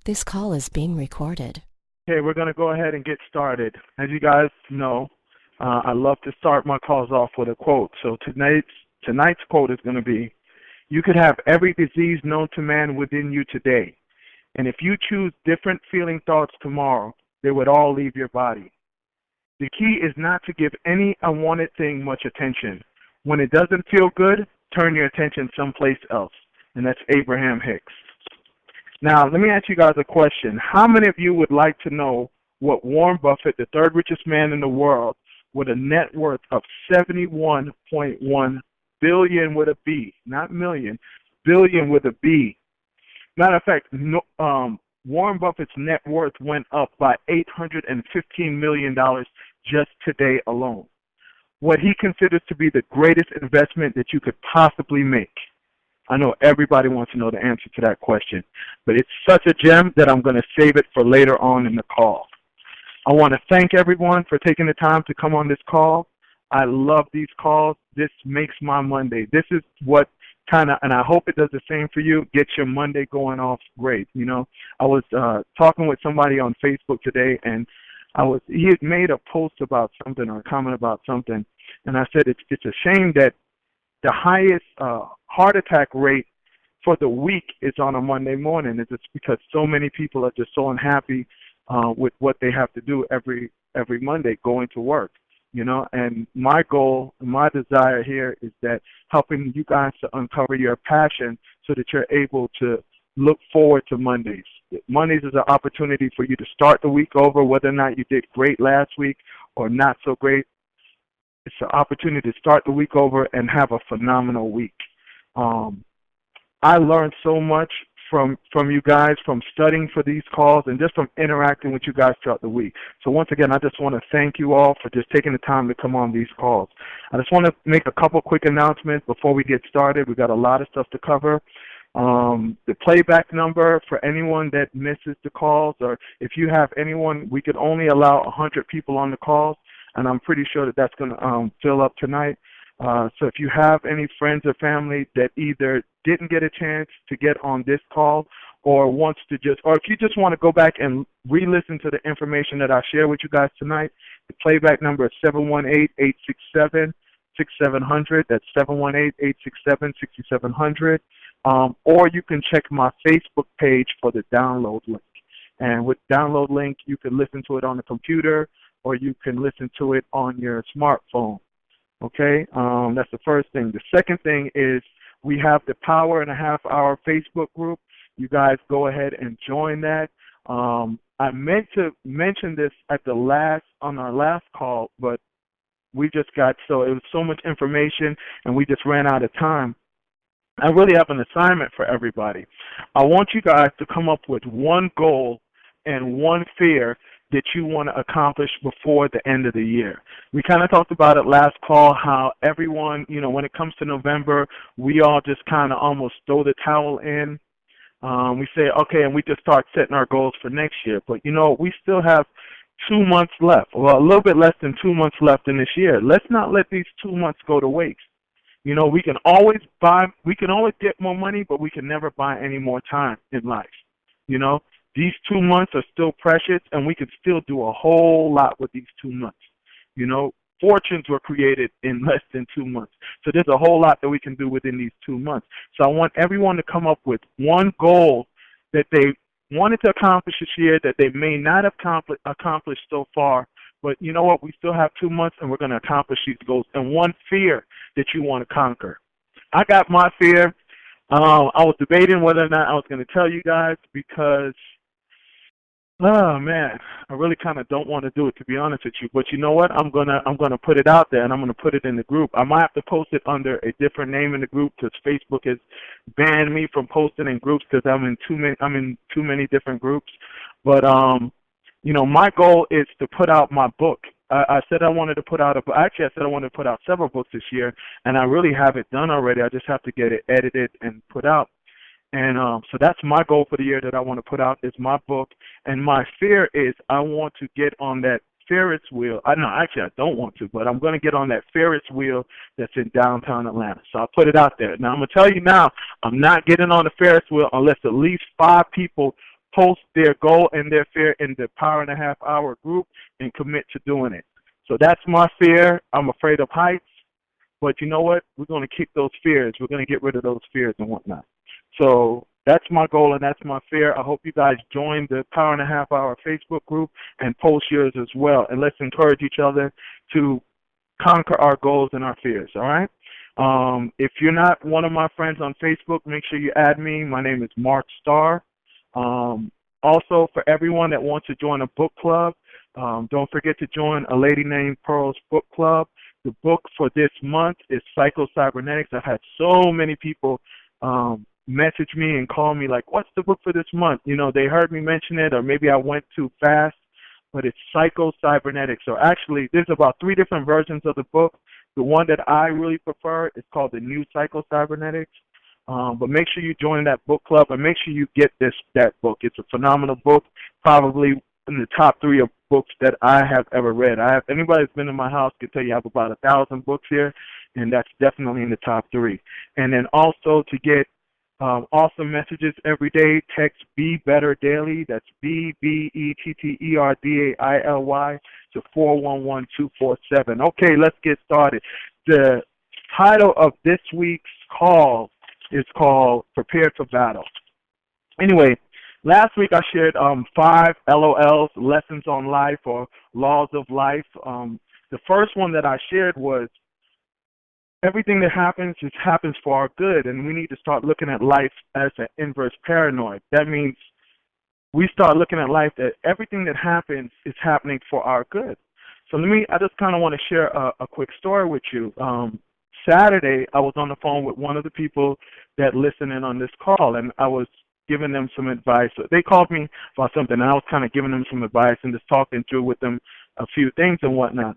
This call is being recorded. Okay, we're going to go ahead and get started. As you guys know, I love to start my calls off with a quote. So tonight's quote is going to be, "You could have every disease known to man within you today. And if you choose different feeling thoughts tomorrow, they would all leave your body. The key is not to give any unwanted thing much attention. When it doesn't feel good, turn your attention someplace else." And that's Abraham Hicks. Now, let me ask you guys a question. How many of you would like to know what Warren Buffett, the third richest man in the world, with a net worth of 71.1 billion with a B, not million, billion with a B. Matter of fact, Warren Buffett's net worth went up by $815 million just today alone. What he considers to be the greatest investment that you could possibly make. I know everybody wants to know the answer to that question, but it's such a gem that I'm going to save it for later on in the call. I want to thank everyone for taking the time to come on this call. I love these calls. This makes my Monday. This is what and I hope it does the same for you, get your Monday going off great. You know, I was talking with somebody on Facebook today, and he had made a post about something or a comment about something, and I said it's a shame that the highest heart attack rate for the week is on a Monday morning. It's just because so many people are just so unhappy with what they have to do every Monday going to work, you know. And my goal, my desire here is that helping you guys to uncover your passion so that you're able to look forward to Mondays. Mondays is an opportunity for you to start the week over, whether or not you did great last week or not so great. It's an opportunity to start the week over and have a phenomenal week. I learned so much from you guys, from studying for these calls, and just from interacting with you guys throughout the week. So once again, I just want to thank you all for just taking the time to come on these calls. I just want to make a couple quick announcements before we get started. We've got a lot of stuff to cover. The playback number for anyone that misses the calls, or if you have anyone, we could only allow 100 people on the calls, and I'm pretty sure that that's going to fill up tonight. So if you have any friends or family that either didn't get a chance to get on this call or wants to or if you just want to go back and re-listen to the information that I share with you guys tonight, the playback number is 718-867-6700. That's 718-867-6700. Or you can check my Facebook page for the download link. And with download link, you can listen to it on the computer or you can listen to it on your smartphone. Okay, that's the first thing. The second thing is we have the Power and a Half Hour Facebook group. You guys go ahead and join that. I meant to mention this on our last call, but we just it was so much information and we just ran out of time. I really have an assignment for everybody. I want you guys to come up with one goal and one fear that you want to accomplish before the end of the year. We kind of talked about it last call, how everyone, you know, when it comes to November, we all just kind of almost throw the towel in. We say, okay, and we just start setting our goals for next year. But, you know, we still have 2 months left, well, a little bit less than 2 months left in this year. Let's not let these 2 months go to waste. You know, we can always get more money, but we can never buy any more time in life, you know. These 2 months are still precious, and we can still do a whole lot with these 2 months. You know, fortunes were created in less than 2 months. So there's a whole lot that we can do within these 2 months. So I want everyone to come up with one goal that they wanted to accomplish this year that they may not have accomplished so far. But you know what? We still have 2 months, and we're going to accomplish these goals. And one fear that you want to conquer. I got my fear. I was debating whether or not I was going to tell you guys because oh man, I really kind of don't want to do it, to be honest with you. But you know what? I'm gonna put it out there, and I'm gonna put it in the group. I might have to post it under a different name in the group because Facebook has banned me from posting in groups because I'm in too many different groups. But you know, my goal is to put out my book. I said I wanted to put out I said I wanted to put out several books this year, and I really have it done already. I just have to get it edited and put out. And so that's my goal for the year that I want to put out is my book. And my fear is I want to get on that Ferris wheel. I don't want to, but I'm going to get on that Ferris wheel that's in downtown Atlanta. So I'll put it out there. Now, I'm going to tell you now, I'm not getting on the Ferris wheel unless at least 5 people post their goal and their fear in the Power and a Half Hour group and commit to doing it. So that's my fear. I'm afraid of heights. But you know what? We're going to kick those fears. We're going to get rid of those fears and whatnot. So that's my goal and that's my fear. I hope you guys join the Power and a Half Hour Facebook group and post yours as well. And let's encourage each other to conquer our goals and our fears, all right? If you're not one of my friends on Facebook, make sure you add me. My name is Mark Starr. Also, for everyone that wants to join a book club, don't forget to join A Lady Named Pearl's book club. The book for this month is Psycho Cybernetics. I've had so many people message me and call me like, what's the book for this month? You know, they heard me mention it, or maybe I went too fast, but it's Psycho Cybernetics. So actually, there's about 3 different versions of the book. The one that I really prefer is called The New Psycho Cybernetics. But make sure you join that book club and make sure you get that book. It's a phenomenal book, probably in the top 3 of books that I have ever read. Anybody that's been in my house can tell you I have about 1,000 books here, and that's definitely in the top 3. And then also to get awesome messages every day, text Be Better Daily. That's BETTERDAILY to 411247. Okay, let's get started. The title of this week's call is called Prepare for Battle. Anyway, last week I shared 5 LOLs, lessons on life or laws of life. The first one that I shared was everything that happens, it happens for our good, and we need to start looking at life as an inverse paranoid. That means we start looking at life that everything that happens is happening for our good. So I just kind of want to share a quick story with you. Saturday, I was on the phone with one of the people that listen in on this call, and I was giving them some advice. So they called me about something, and I was kind of giving them some advice and just talking through with them a few things and whatnot.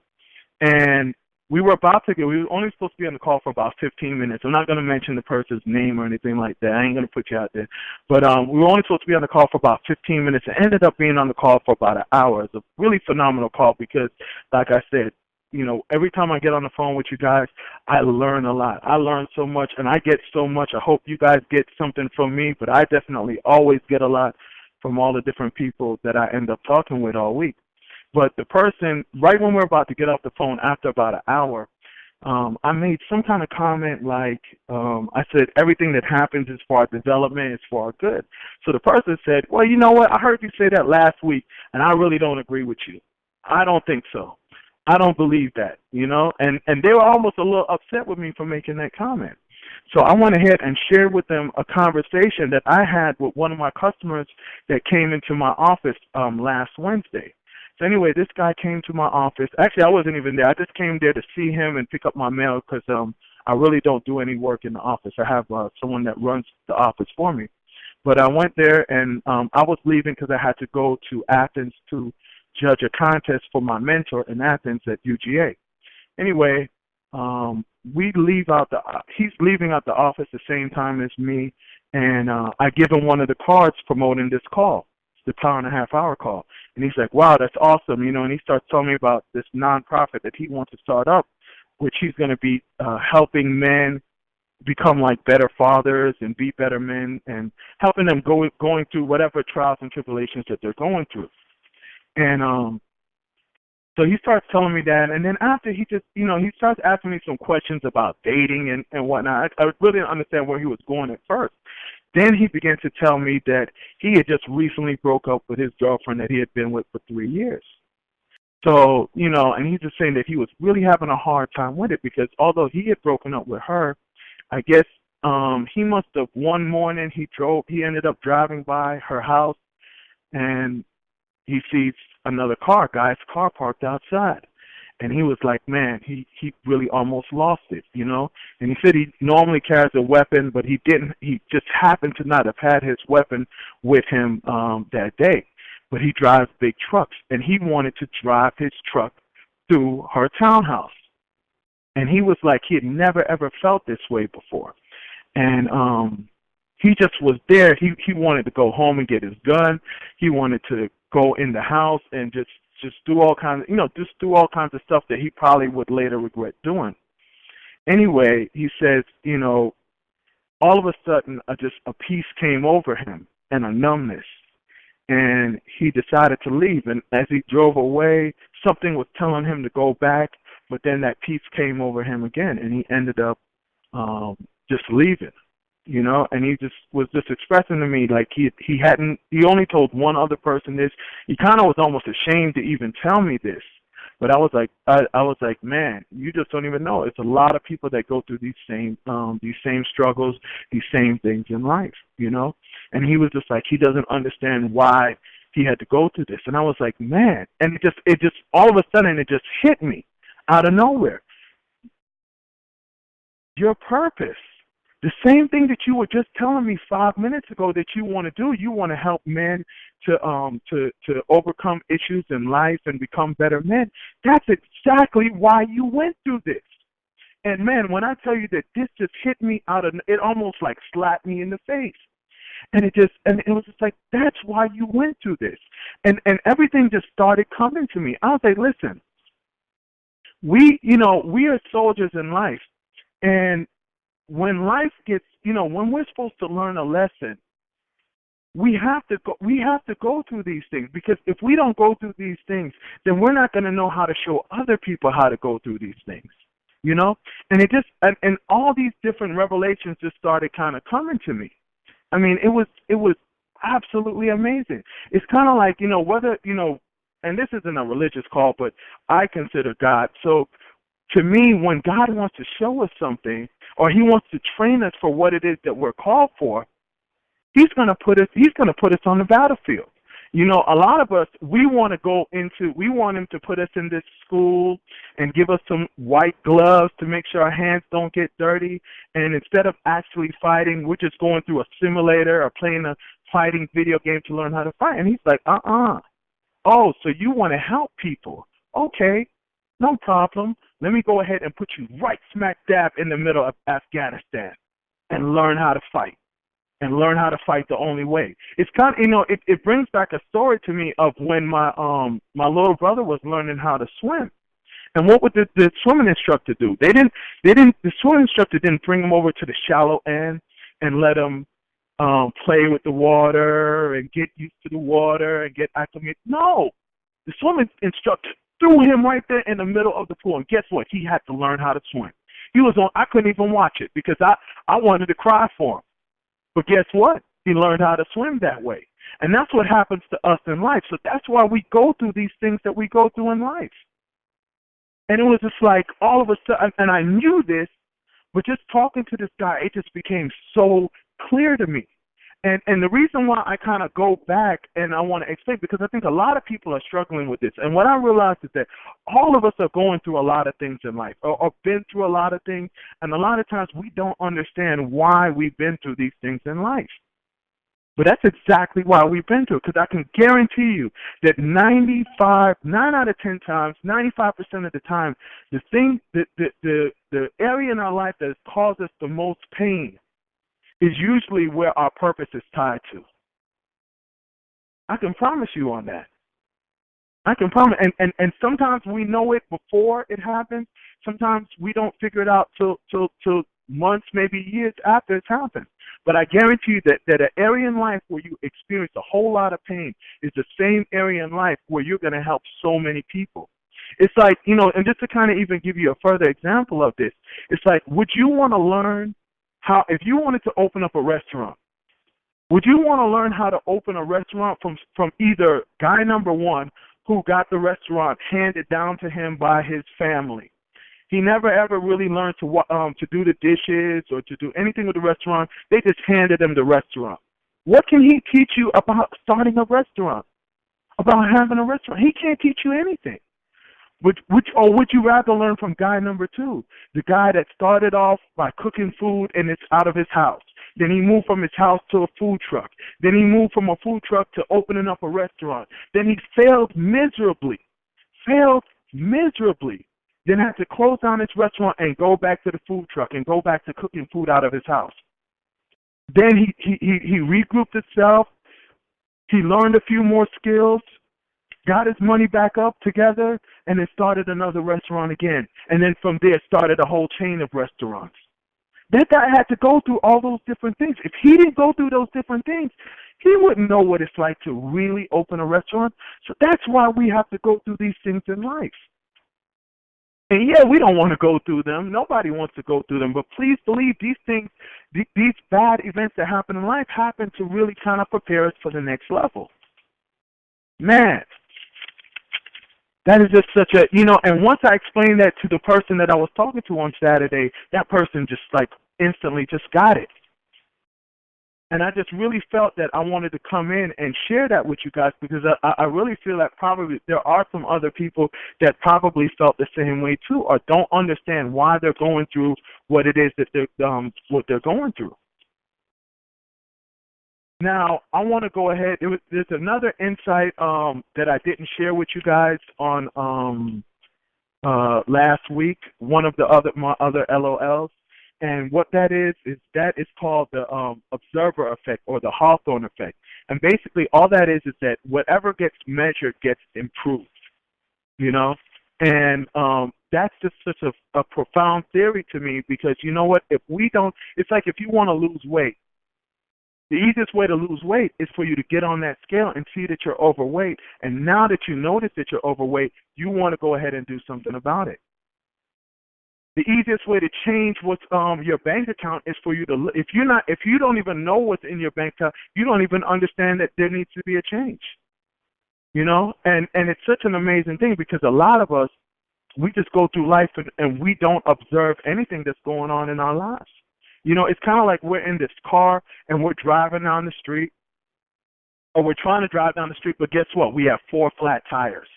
And we were only supposed to be on the call for about 15 minutes. I'm not going to mention the person's name or anything like that. I ain't going to put you out there. But we were only supposed to be on the call for about 15 minutes. It ended up being on the call for about an hour. It's a really phenomenal call because, like I said, you know, every time I get on the phone with you guys, I learn a lot. I learn so much, and I get so much. I hope you guys get something from me, but I definitely always get a lot from all the different people that I end up talking with all week. But the person, right when we're about to get off the phone after about an hour, I made some kind of comment like, I said, everything that happens is for our development, is for our good. So the person said, well, you know what? I heard you say that last week, and I really don't agree with you. I don't think so. I don't believe that, you know? And they were almost a little upset with me for making that comment. So I went ahead and shared with them a conversation that I had with one of my customers that came into my office last Wednesday. So anyway, this guy came to my office. Actually, I wasn't even there. I just came there to see him and pick up my mail because I really don't do any work in the office. I have someone that runs the office for me. But I went there, and I was leaving because I had to go to Athens to judge a contest for my mentor in Athens at UGA. Anyway, he's leaving out the office the same time as me, and I give him one of the cards promoting this call, the Power and a Half Hour call. And he's like, wow, that's awesome, you know, and he starts telling me about this nonprofit that he wants to start up, which he's going to be helping men become like better fathers and be better men and helping them going through whatever trials and tribulations that they're going through. And so he starts telling me that, and then after he just, you know, he starts asking me some questions about dating and whatnot. I really didn't understand where he was going at first. Then he began to tell me that he had just recently broke up with his girlfriend that he had been with for 3 years. So, you know, and he's just saying that he was really having a hard time with it because although he had broken up with her, I guess he must have one morning he ended up driving by her house and he sees another guy's car parked outside. And he was like, man, he really almost lost it, you know. And he said he normally carries a weapon, but he didn't. He just happened to not have had his weapon with him that day. But he drives big trucks, and he wanted to drive his truck through her townhouse. And he was like, he had never, ever felt this way before. And he just was there. He wanted to go home and get his gun. He wanted to go in the house and just do all kinds of, do all kinds of stuff that he probably would later regret doing. Anyway, he says, you know, all of a sudden just a peace came over him and a numbness. and he decided to leave. And as he drove away, something was telling him to go back, but then that peace came over him again, and he ended up just leaving, you know. And he just was just expressing to me like he only told one other person this. He kind of was almost ashamed to even tell me this. But I was like, man, you just don't even know. It's a lot of people that go through these same struggles, these same things in life, you know. And he was just like, he doesn't understand why he had to go through this. And I was like, man, and it just all of a sudden it just hit me out of nowhere. Your purpose. The same thing that you were just telling me 5 minutes ago that you want to do. You want to help men to overcome issues in life and become better men. That's exactly why you went through this. And man, when I tell you that this just hit me out of it, almost like slapped me in the face. And it was just like, that's why you went through this. And everything just started coming to me. I was like, listen, we are soldiers in life, and when life gets, when we're supposed to learn a lesson, we have to go through these things, because if we don't go through these things, then we're not going to know how to show other people how to go through these things, you know? And it just, and all these different revelations just started kind of coming to me. I mean, it was absolutely amazing. It's kind of like, whether, and this isn't a religious call, but I consider God. So to me, when God wants to show us something, or he wants to train us for what it is that we're called for, he's going to put us on the battlefield. A lot of us, we want him to put us in this school and give us some white gloves to make sure our hands don't get dirty. And instead of actually fighting, we're just going through a simulator or playing a fighting video game to learn how to fight. And he's like, oh, so you want to help people. Okay, no problem. Let me go ahead and put you right smack dab in the middle of Afghanistan and learn how to fight. And learn how to fight the only way. It's kind of, it brings back a story to me of when my little brother was learning how to swim. And what would the swimming instructor do? The swimming instructor didn't bring him over to the shallow end and let him play with the water and get used to the water and get acclimated. No, the swimming instructor threw him right there in the middle of the pool. And guess what? He had to learn how to swim. I couldn't even watch it because I wanted to cry for him. But guess what? He learned how to swim that way. And that's what happens to us in life. So that's why we go through these things that we go through in life. And it was just like all of a sudden, and I knew this, but just talking to this guy, it just became so clear to me. And the reason why I kind of go back and I want to explain, because I think a lot of people are struggling with this. And what I realized is that all of us are going through a lot of things in life, or been through a lot of things. And a lot of times we don't understand why we've been through these things in life. But that's exactly why we've been through it, because I can guarantee you that 9 out of 10 times, 95% of the time, the area in our life that has caused us the most pain is usually where our purpose is tied to. I can promise you on that. I can promise. And sometimes we know it before it happens. Sometimes we don't figure it out till months, maybe years after it's happened. But I guarantee you that an area in life where you experience a whole lot of pain is the same area in life where you're going to help so many people. It's like, and just to kind of even give you a further example of this, it's like, would you want to learn how, if you wanted to open up a restaurant, would you want to learn how to open a restaurant from either guy number one who got the restaurant handed down to him by his family? He never ever really learned to do the dishes or to do anything with the restaurant. They just handed him the restaurant. What can he teach you about starting a restaurant, about having a restaurant? He can't teach you anything. Would you rather learn from guy number two, the guy that started off by cooking food and it's out of his house? Then he moved from his house to a food truck. Then he moved from a food truck to opening up a restaurant. Then he failed miserably, then had to close down his restaurant and go back to the food truck and go back to cooking food out of his house. Then he regrouped himself. He learned a few more skills, got his money back up together, and then started another restaurant again. And then from there started a whole chain of restaurants. That guy had to go through all those different things. If he didn't go through those different things, He wouldn't know what it's like to really open a restaurant. So that's why we have to go through these things in life. And yeah, we don't want to go through them. Nobody wants to go through them. But please believe these things, these bad events that happen in life happen to really kind of prepare us for the next level. Man, that is just such a, and once I explained that to the person that I was talking to on Saturday, that person just like instantly just got it. And I just really felt that I wanted to come in and share that with you guys, because I really feel that probably there are some other people that probably felt the same way too, or don't understand why they're going through what it is that what they're going through. Now, I want to go ahead. There's another insight that I didn't share with you guys on last week, one of my other LOLs. And what that is called the observer effect, or the Hawthorne effect. And basically all that is that whatever gets measured gets improved, And that's just such a profound theory to me, because you know what? If we don't, it's like if you want to lose weight, the easiest way to lose weight is for you to get on that scale and see that you're overweight. And now that you notice that you're overweight, you want to go ahead and do something about it. The easiest way to change what's your bank account is for you to, if you don't even know what's in your bank account, you don't even understand that there needs to be a change. And it's such an amazing thing, because a lot of us, we just go through life and we don't observe anything that's going on in our lives. It's kind of like we're in this car and we're driving down the street, or we're trying to drive down the street, but guess what? We have 4 flat tires.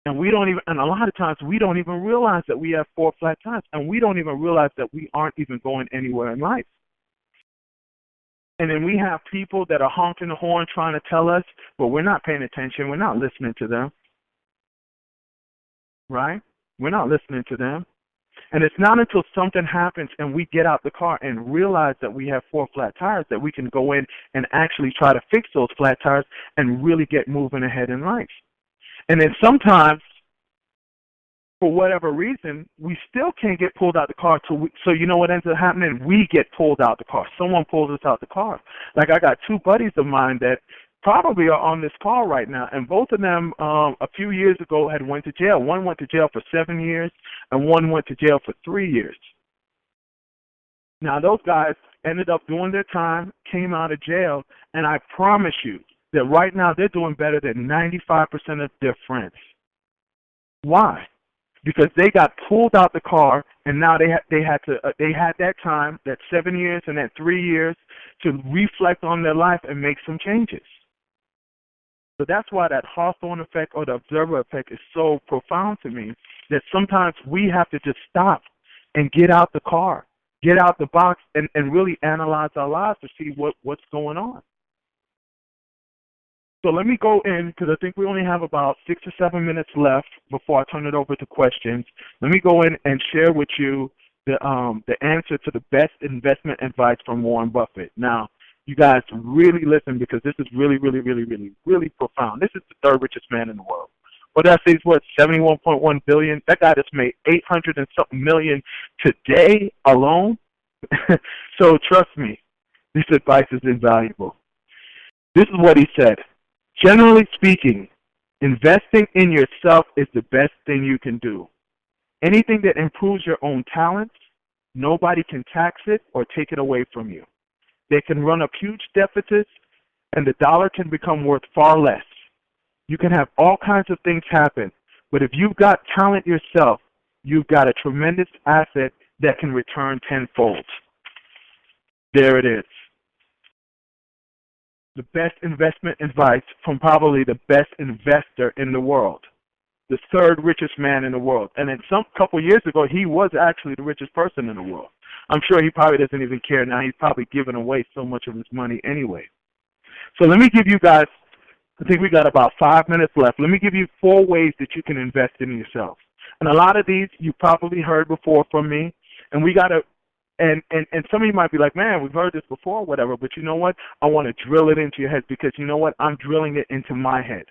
And a lot of times we don't even realize that we have 4 flat tires, and we don't even realize that we aren't even going anywhere in life. And then we have people that are honking the horn trying to tell us, but we're not paying attention. We're not listening to them. Right? We're not listening to them. And it's not until something happens and we get out the car and realize that we have 4 flat tires that we can go in and actually try to fix those flat tires and really get moving ahead in life. And then sometimes, for whatever reason, we still can't get pulled out the car. So you know what ends up happening? We get pulled out the car. Someone pulls us out the car. Like, I got 2 buddies of mine that probably are on this call right now, and both of them a few years ago had went to jail. One went to jail for 7 years, and one went to jail for 3 years. Now, those guys ended up doing their time, came out of jail, and I promise you that right now they're doing better than 95% of their friends. Why? Because they got pulled out the car, and now they had that time, that 7 years and that 3 years, to reflect on their life and make some changes. So that's why that Hawthorne effect, or the observer effect, is so profound to me, that sometimes we have to just stop and get out the car, get out the box, and really analyze our lives to see what's going on. So let me go in, because I think we only have about 6 or 7 minutes left before I turn it over to questions. Let me go in and share with you the answer to the best investment advice from Warren Buffett. Now, you guys really listen, because this is really, really, really, really, really profound. This is the 3rd richest man in the world. What did I say? He's worth $71.1 billion. That guy just made $800 and something million today alone. So trust me, this advice is invaluable. This is what he said. Generally speaking, investing in yourself is the best thing you can do. Anything that improves your own talents, nobody can tax it or take it away from you. They can run up huge deficits, and the dollar can become worth far less. You can have all kinds of things happen, but if you've got talent yourself, you've got a tremendous asset that can return tenfold. There it is. The best investment advice from probably the best investor in the world, the 3rd richest man in the world. And then some couple years ago, he was actually the richest person in the world. I'm sure he probably doesn't even care now. He's probably given away so much of his money anyway. So let me give you guys, I think we got about 5 minutes left. Let me give you 4 ways that you can invest in yourself. And a lot of these you probably heard before from me. And we got to, and some of you might be like, man, we've heard this before, whatever. But you know what? I want to drill it into your head, because you know what? I'm drilling it into my head.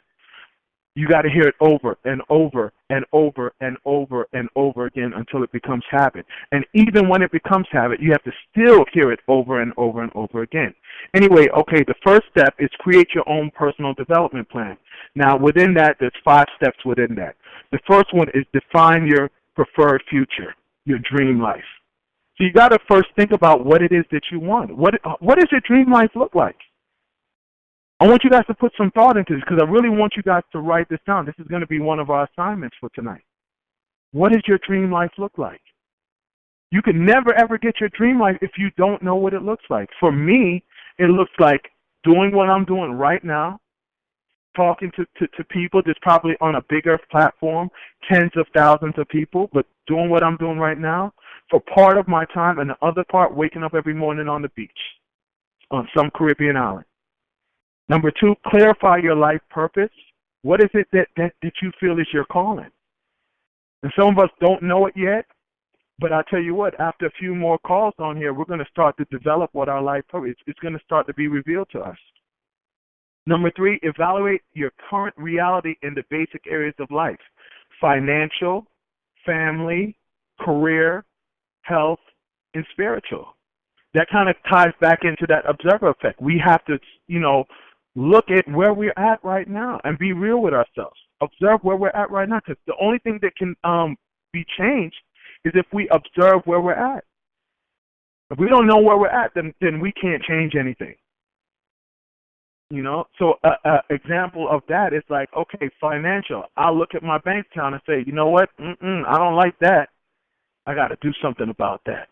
You got to hear it over and over and over and over and over again until it becomes habit. And even when it becomes habit, you have to still hear it over and over and over again. Anyway, okay, the first step is create your own personal development plan. Now, within that, there's 5 steps within that. The first one is define your preferred future, your dream life. So you got to first think about what it is that you want. What does your dream life look like? I want you guys to put some thought into this because I really want you guys to write this down. This is going to be one of our assignments for tonight. What does your dream life look like? You can never, ever get your dream life if you don't know what it looks like. For me, it looks like doing what I'm doing right now, talking to people that's probably on a bigger platform, tens of thousands of people, but doing what I'm doing right now for part of my time and the other part waking up every morning on the beach on some Caribbean island. Number 2, clarify your life purpose. What is it that you feel is your calling? And some of us don't know it yet, but I tell you what, after a few more calls on here, we're going to start to develop what our life purpose is. It's going to start to be revealed to us. Number 3, evaluate your current reality in the basic areas of life: financial, family, career, health, and spiritual. That kind of ties back into that observer effect. We have to, look at where we're at right now and be real with ourselves. Observe where we're at right now, because the only thing that can be changed is if we observe where we're at. If we don't know where we're at, then we can't change anything. So example of that is like, okay, financial. I'll look at my bank account and say, you know what? I don't like that. I got to do something about that.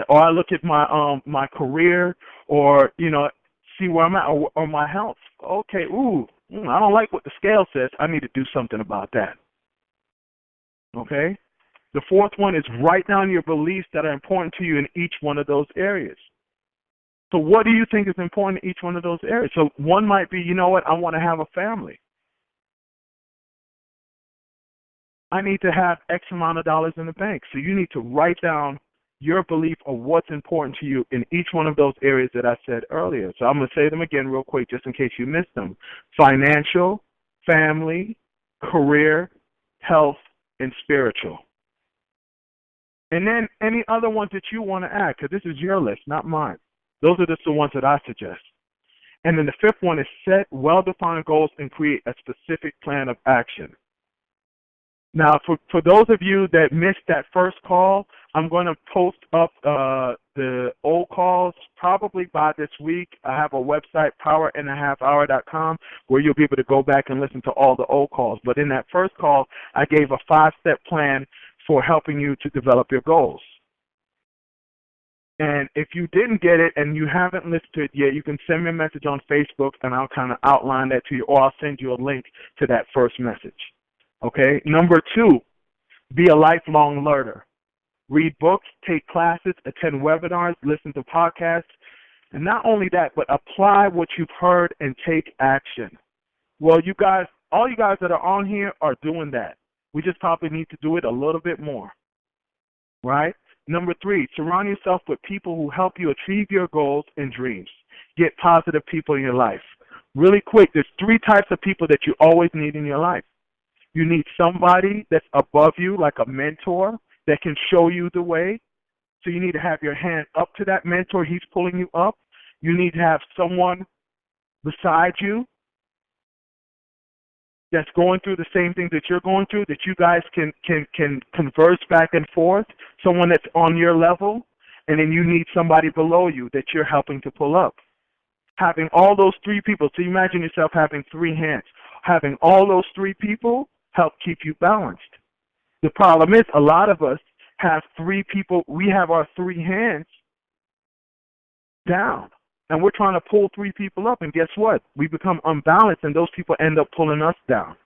Or I look at my career, or see where I'm at, or my health. Okay, I don't like what the scale says. I need to do something about that. Okay? The 4th one is write down your beliefs that are important to you in each one of those areas. So what do you think is important in each one of those areas? So one might be, you know what, I want to have a family. I need to have X amount of dollars in the bank. So you need to write down your belief of what's important to you in each one of those areas that I said earlier. So I'm going to say them again real quick just in case you missed them. Financial, family, career, health, and spiritual. And then any other ones that you want to add, because this is your list, not mine. Those are just the ones that I suggest. And then the 5th one is set well-defined goals and create a specific plan of action. Now, for those of you that missed that first call, I'm going to post up the old calls probably by this week. I have a website, powerandhalfhour.com, where you'll be able to go back and listen to all the old calls. But in that first call, I gave a 5-step plan for helping you to develop your goals. And if you didn't get it and you haven't listened to it yet, you can send me a message on Facebook, and I'll kind of outline that to you, or I'll send you a link to that first message. Okay? Number 2, be a lifelong learner. Read books, take classes, attend webinars, listen to podcasts, and not only that, but apply what you've heard and take action. Well, you guys, all you guys that are on here are doing that. We just probably need to do it a little bit more, right? Number 3, surround yourself with people who help you achieve your goals and dreams. Get positive people in your life. Really quick, there's 3 types of people that you always need in your life. You need somebody that's above you, like a mentor, that can show you the way. So you need to have your hand up to that mentor. He's pulling you up. You need to have someone beside you that's going through the same thing that you're going through, that you guys can converse back and forth, someone that's on your level, and then you need somebody below you that you're helping to pull up. Having all those 3 people, so you imagine yourself having 3 hands. Having all those 3 people help keep you balanced. The problem is a lot of us have 3 people, we have our 3 hands down, and we're trying to pull 3 people up, and guess what? We become unbalanced, and those people end up pulling us down.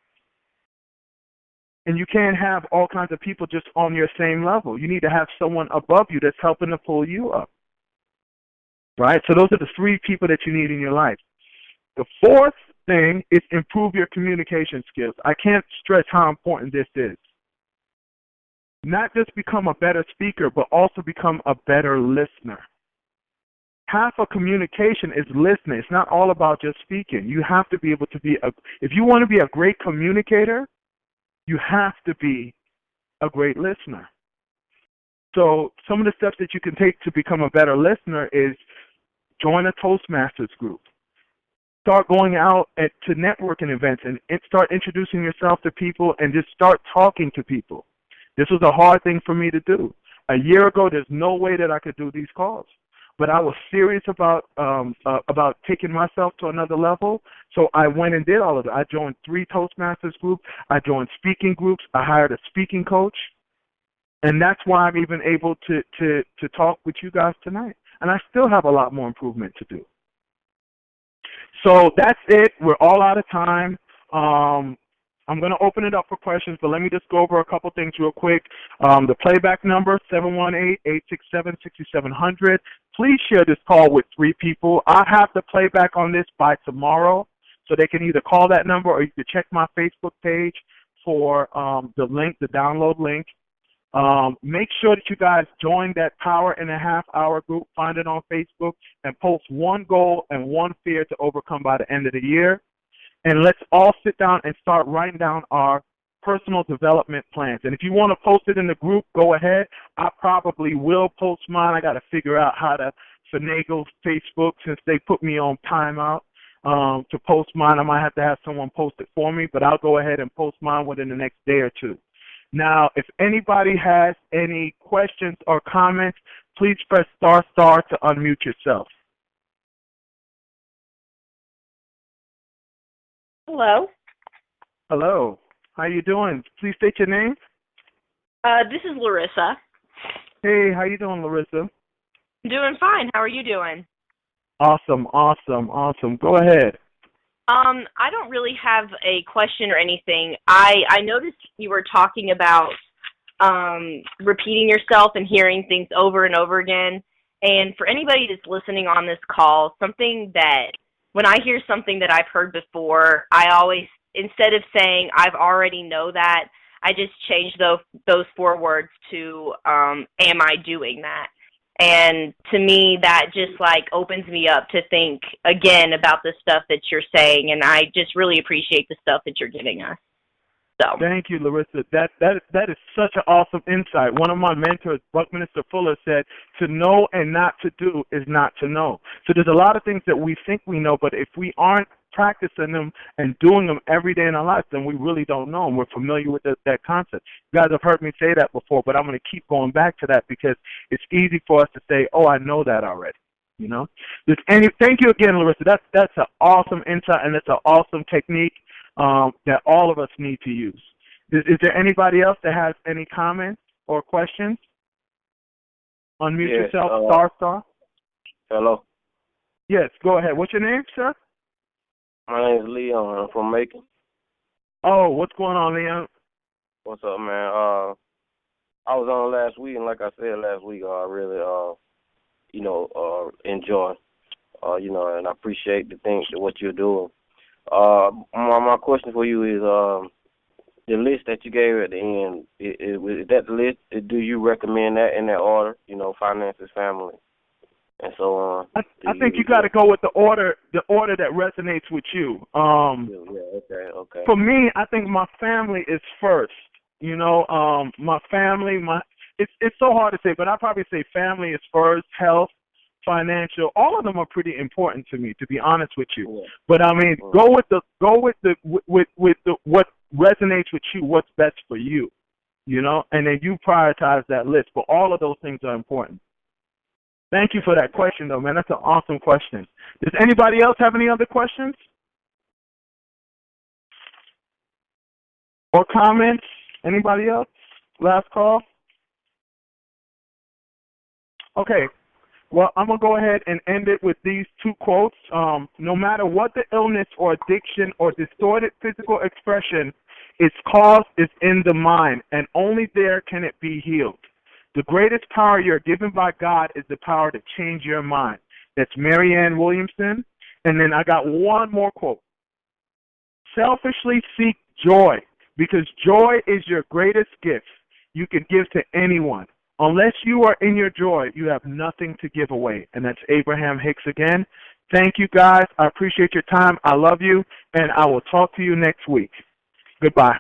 And you can't have all kinds of people just on your same level. You need to have someone above you that's helping to pull you up, right? So those are the 3 people that you need in your life. The 4th thing is improve your communication skills. I can't stress how important this is. Not just become a better speaker, but also become a better listener. half of communication is listening. It's not all about just speaking. You have to be able to if you want to be a great communicator, you have to be a great listener. So some of the steps that you can take to become a better listener is join a Toastmasters group. Start going out to networking events and start introducing yourself to people and just start talking to people. This was a hard thing for me to do. A year ago, there's no way that I could do these calls. But I was serious about taking myself to another level, so I went and did all of it. I joined 3 Toastmasters groups. I joined speaking groups. I hired a speaking coach, and that's why I'm even able to talk with you guys tonight. And I still have a lot more improvement to do. So that's it. We're all out of time. I'm going to open it up for questions, but let me just go over a couple things real quick. The playback number, 718-867-6700. Please share this call with 3 people. I'll have the playback on this by tomorrow, so they can either call that number or you can check my Facebook page for the link, the download link. Make sure that you guys join that Power in a Half Hour group. Find it on Facebook and post 1 goal and 1 fear to overcome by the end of the year. And let's all sit down and start writing down our personal development plans. And if you want to post it in the group, go ahead. I probably will post mine. I got to figure out how to finagle Facebook since they put me on timeout to post mine. I might have to have someone post it for me, but I'll go ahead and post mine within the next day or 2. Now, if anybody has any questions or comments, please press * to unmute yourself. Hello. Hello. How you doing? Please state your name. This is Larissa. Hey, how you doing, Larissa? Doing fine. How are you doing? Awesome. Go ahead. I don't really have a question or anything. I noticed you were talking about repeating yourself and hearing things over and over again. And for anybody that's listening on this call, something that when I hear something that I've heard before, I always, instead of saying I've already know that, I just change those 4 words to am I doing that? And to me, that just like opens me up to think again about the stuff that you're saying, and I just really appreciate the stuff that you're giving us. So thank you, Larissa. That is such an awesome insight. One of my mentors, Buckminster Fuller, said, "To know and not to do is not to know." So there's a lot of things that we think we know, but if we aren't practicing them and doing them every day in our lives, then we really don't know them. We're familiar with that concept. You guys have heard me say that before, but I'm going to keep going back to that because it's easy for us to say, "Oh, I know that already." You know. Thank you again, Larissa. That's an awesome insight, and it's an awesome technique that all of us need to use. Is there anybody else that has any comments or questions? Unmute yourself, star. Hello. Yes, go ahead. What's your name, sir? My name is Leon. I'm from Macon. Oh, what's going on, Leon? What's up, man? I was on last week, and like I said last week, I really, enjoy, and I appreciate what you're doing. My question for you is the list that you gave at the end. Is that the list? Do you recommend that in that order? Finances, family, and so on. I think you got to go with the order that resonates with you. Okay. For me, I think my family is first. My family, it's so hard to say, but I probably say family is first, health, financial, all of them are pretty important to me, to be honest with you. Yeah. But I mean, go with what resonates with you, what's best for you, and then you prioritize that list. But all of those things are important. Thank you for that question, though, man. That's an awesome question. Does anybody else have any other questions or comments? Anybody else? Last call. Okay. Well, I'm going to go ahead and end it with these 2 quotes. No matter what the illness or addiction or distorted physical expression, its cause is in the mind, and only there can it be healed. The greatest power you're given by God is the power to change your mind. That's Marianne Williamson. And then I got one more quote. Selfishly seek joy, because joy is your greatest gift you can give to anyone. Unless you are in your joy, you have nothing to give away. And that's Abraham Hicks again. Thank you, guys. I appreciate your time. I love you, and I will talk to you next week. Goodbye.